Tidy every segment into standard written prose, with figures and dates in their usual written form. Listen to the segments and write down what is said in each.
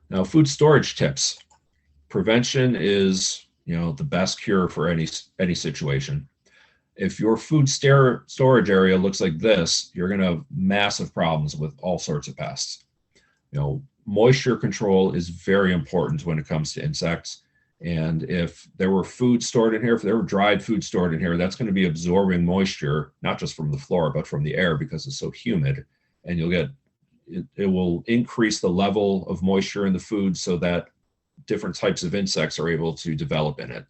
Now, food storage tips. Prevention is, the best cure for any situation. If your food storage area looks like this, you're going to have massive problems with all sorts of pests. Moisture control is very important when it comes to insects. And if there were food stored in here, if there were dried food stored in here, that's going to be absorbing moisture, not just from the floor, but from the air because it's so humid. And it will increase the level of moisture in the food so that different types of insects are able to develop in it.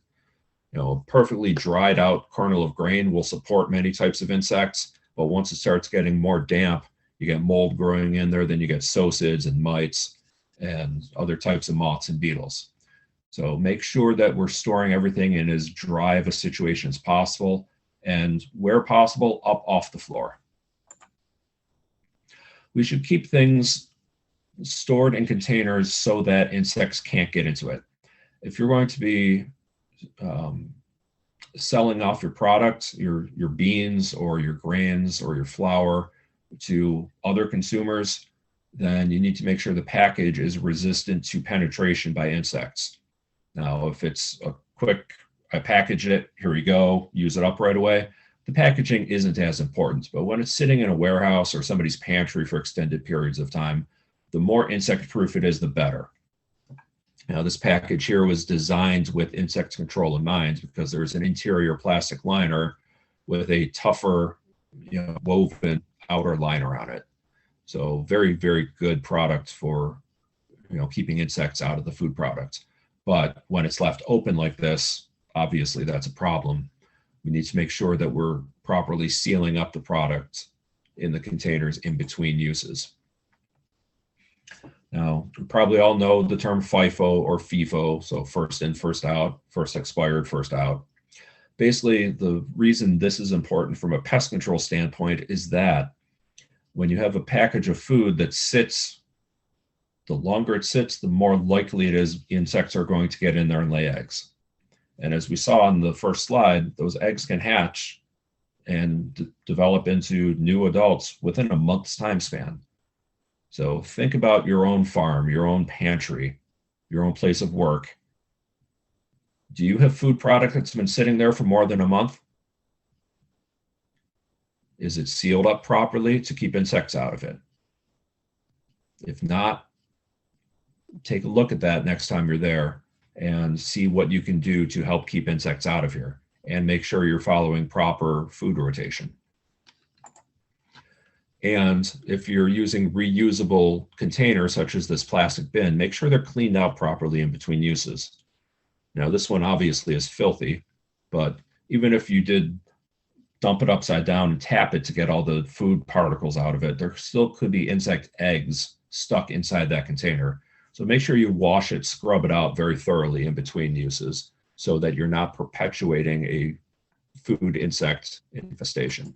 Perfectly dried out kernel of grain will support many types of insects, but once it starts getting more damp, you get mold growing in there, then you get sosids and mites and other types of moths and beetles. So make sure that we're storing everything in as dry of a situation as possible, and where possible, up off the floor. We should keep things stored in containers so that insects can't get into it. If you're going to be selling off your products, your beans or your grains or your flour to other consumers, then you need to make sure the package is resistant to penetration by insects. Now, if it's a quick, I package it, here you go, use it up right away, the packaging isn't as important. But when it's sitting in a warehouse or somebody's pantry for extended periods of time, the more insect proof it is, the better. Now, this package here was designed with insect control in mind because there's an interior plastic liner with a tougher, woven outer liner on it. So very, very good product for, keeping insects out of the food product. But when it's left open like this, obviously that's a problem. We need to make sure that we're properly sealing up the product in the containers in between uses. Now, you probably all know the term FIFO or FIFO, so first in, first out, first expired, first out. Basically, the reason this is important from a pest control standpoint is that when you have a package of food that sits, the longer it sits, the more likely it is insects are going to get in there and lay eggs. And as we saw on the first slide, those eggs can hatch and develop into new adults within a month's time span. So think about your own farm, your own pantry, your own place of work. Do you have food product that's been sitting there for more than a month? Is it sealed up properly to keep insects out of it? If not, take a look at that next time you're there and see what you can do to help keep insects out of here, and make sure you're following proper food rotation. And if you're using reusable containers, such as this plastic bin, make sure they're cleaned out properly in between uses. Now, this one obviously is filthy, but even if you did dump it upside down and tap it to get all the food particles out of it, there still could be insect eggs stuck inside that container. So make sure you wash it, scrub it out very thoroughly in between uses so that you're not perpetuating a food insect infestation.